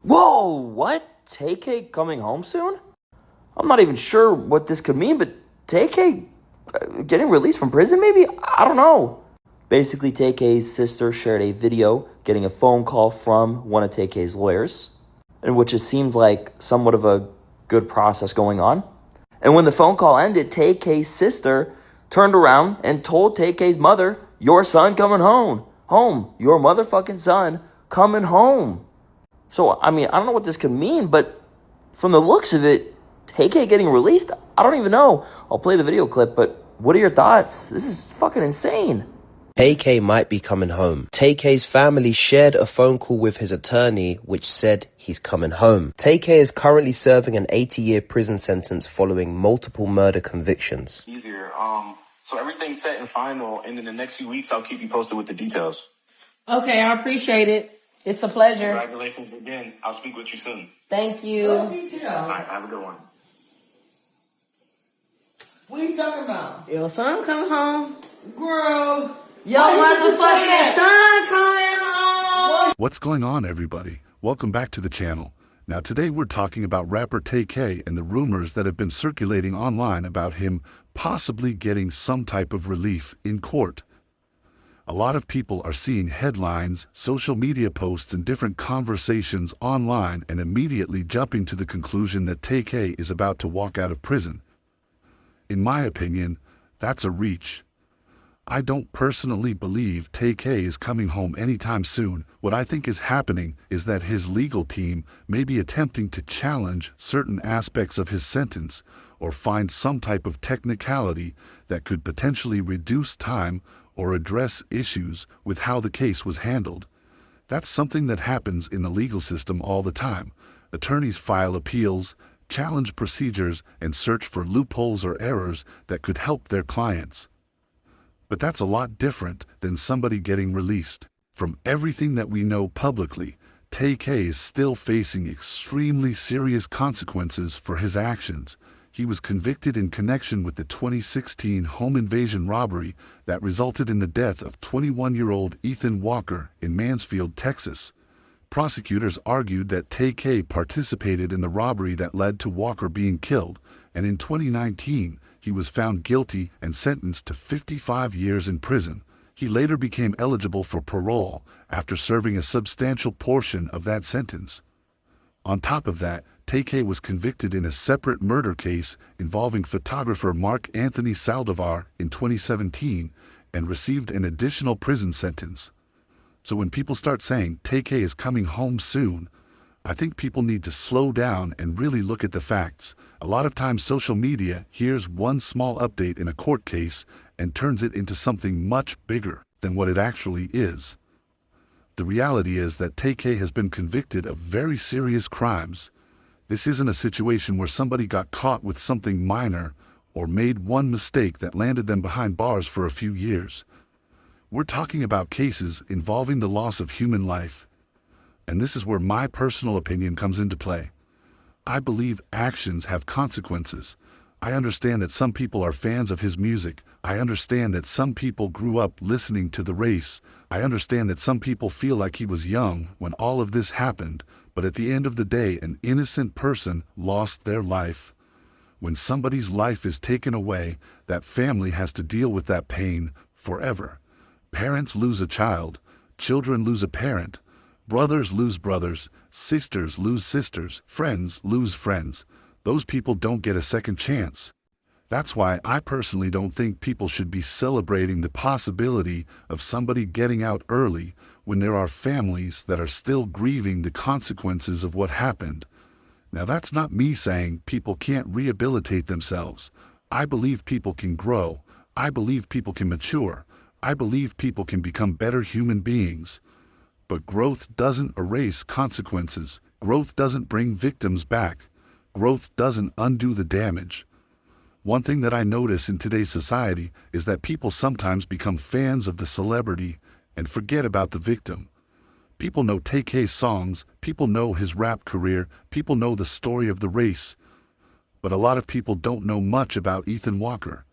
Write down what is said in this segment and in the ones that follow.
Whoa, what? Tay-K coming home soon? I'm not even sure what this could mean, but Tay-K getting released from prison maybe? I don't know. Basically, Tay-K's sister shared a video getting a phone call from one of Tay-K's lawyers, in which it seemed like somewhat of a good process going on. And when the phone call ended, Tay-K's sister turned around and told Tay-K's mother, "Your son coming home. Home. Your motherfucking son coming home." So, I mean, I don't know what this could mean, but from the looks of it, Tay-K getting released, I don't even know. I'll play the video clip, but what are your thoughts? This is fucking insane. Tay-K might be coming home. Tay-K's family shared a phone call with his attorney which said he's coming home. Tay-K is currently serving an 80-year prison sentence following multiple murder convictions. Easier. So everything's set and final, and in the next few weeks, I'll keep you posted with the details. Okay, I appreciate it. It's a pleasure. Congratulations again. I'll speak with you soon. Thank you. All right, have a good one. What are you talking about? Your son come home. Girl. Your motherfucking son coming home. What's going on, everybody? Welcome back to the channel. Now today we're talking about rapper Tay-K and the rumors that have been circulating online about him possibly getting some type of relief in court. A lot of people are seeing headlines, social media posts, and different conversations online and immediately jumping to the conclusion that Tay-K is about to walk out of prison. In my opinion, that's a reach. I don't personally believe Tay-K is coming home anytime soon. What I think is happening is that his legal team may be attempting to challenge certain aspects of his sentence or find some type of technicality that could potentially reduce time or address issues with how the case was handled. That's something that happens in the legal system all the time. Attorneys file appeals, challenge procedures, and search for loopholes or errors that could help their clients. But that's a lot different than somebody getting released. From everything that we know publicly, Tay-K is still facing extremely serious consequences for his actions. He was convicted in connection with the 2016 home invasion robbery that resulted in the death of 21-year-old Ethan Walker in Mansfield, Texas. Prosecutors argued that Tay-K participated in the robbery that led to Walker being killed, and in 2019, he was found guilty and sentenced to 55 years in prison. He later became eligible for parole after serving a substantial portion of that sentence. On top of that, Tay-K was convicted in a separate murder case involving photographer Mark Anthony Saldivar in 2017 and received an additional prison sentence. So when people start saying Tay-K is coming home soon, I think people need to slow down and really look at the facts. A lot of times social media hears one small update in a court case and turns it into something much bigger than what it actually is. The reality is that Tay-K has been convicted of very serious crimes. This isn't a situation where somebody got caught with something minor or made one mistake that landed them behind bars for a few years. We're talking about cases involving the loss of human life. And this is where my personal opinion comes into play. I believe actions have consequences. I understand that some people are fans of his music. I understand that some people grew up listening to The Race. I understand that some people feel like he was young when all of this happened. But at the end of the day, an innocent person lost their life. When somebody's life is taken away, that family has to deal with that pain forever. Parents lose a child. Children lose a parent. Brothers lose brothers, sisters lose sisters, friends lose friends. Those people don't get a second chance. That's why I personally don't think people should be celebrating the possibility of somebody getting out early when there are families that are still grieving the consequences of what happened. Now that's not me saying people can't rehabilitate themselves. I believe people can grow. I believe people can mature. I believe people can become better human beings. But growth doesn't erase consequences. Growth doesn't bring victims back. Growth doesn't undo the damage. One thing that I notice in today's society is that people sometimes become fans of the celebrity and forget about the victim. People know Tay-K's songs, people know his rap career, people know the story of The Race. But a lot of people don't know much about Ethan Walker.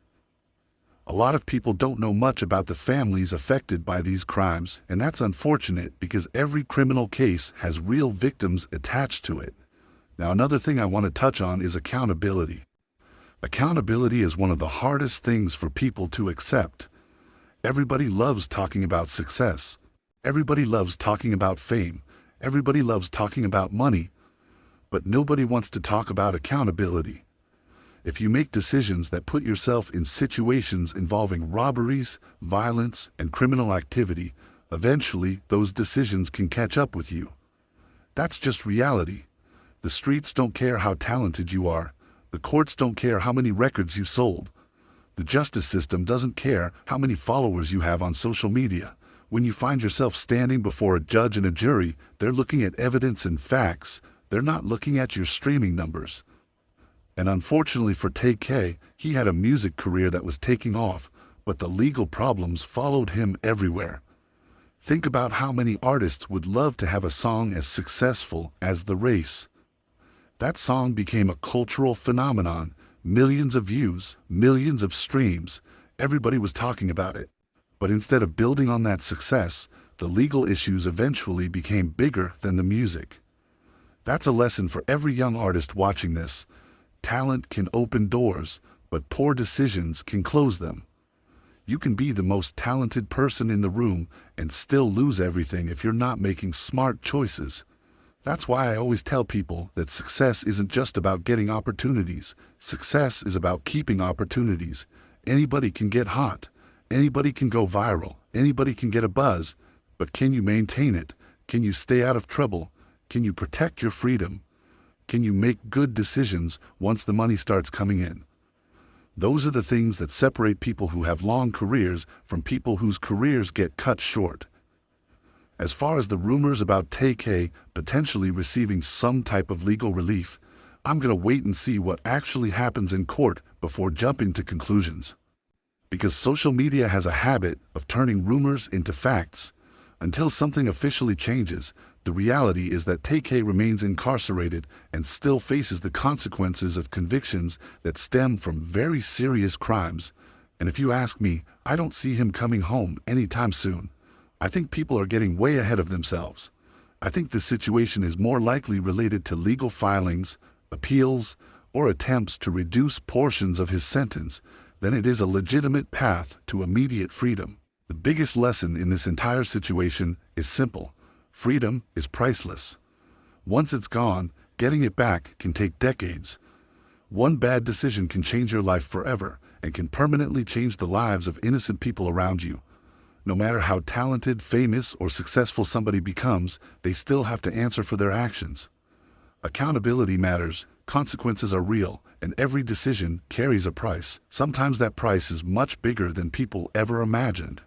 A lot of people don't know much about the families affected by these crimes, and that's unfortunate because every criminal case has real victims attached to it. Now, another thing I want to touch on is accountability. Accountability is one of the hardest things for people to accept. Everybody loves talking about success. Everybody loves talking about fame. Everybody loves talking about money. But nobody wants to talk about accountability. If you make decisions that put yourself in situations involving robberies, violence, and criminal activity, eventually those decisions can catch up with you. That's just reality. The streets don't care how talented you are. The courts don't care how many records you sold. The justice system doesn't care how many followers you have on social media. When you find yourself standing before a judge and a jury, they're looking at evidence and facts. They're not looking at your streaming numbers. And unfortunately for Tay-K, he had a music career that was taking off, but the legal problems followed him everywhere. Think about how many artists would love to have a song as successful as The Race. That song became a cultural phenomenon, millions of views, millions of streams, everybody was talking about it. But instead of building on that success, the legal issues eventually became bigger than the music. That's a lesson for every young artist watching this. Talent can open doors, but poor decisions can close them. You can be the most talented person in the room and still lose everything if you're not making smart choices. That's why I always tell people that success isn't just about getting opportunities. Success is about keeping opportunities. Anybody can get hot. Anybody can go viral. Anybody can get a buzz. But can you maintain it? Can you stay out of trouble? Can you protect your freedom? Can you make good decisions once the money starts coming in? Those are the things that separate people who have long careers from people whose careers get cut short. As far as the rumors about Tay-K potentially receiving some type of legal relief, I'm going to wait and see what actually happens in court before jumping to conclusions. Because social media has a habit of turning rumors into facts. Until something officially changes, the reality is that Tay-K remains incarcerated and still faces the consequences of convictions that stem from very serious crimes. And if you ask me, I don't see him coming home anytime soon. I think people are getting way ahead of themselves. I think the situation is more likely related to legal filings, appeals, or attempts to reduce portions of his sentence than it is a legitimate path to immediate freedom. The biggest lesson in this entire situation is simple. Freedom is priceless. Once it's gone, getting it back can take decades. One bad decision can change your life forever and can permanently change the lives of innocent people around you. No matter how talented, famous, or successful somebody becomes, they still have to answer for their actions. Accountability matters, consequences are real, and every decision carries a price. Sometimes that price is much bigger than people ever imagined.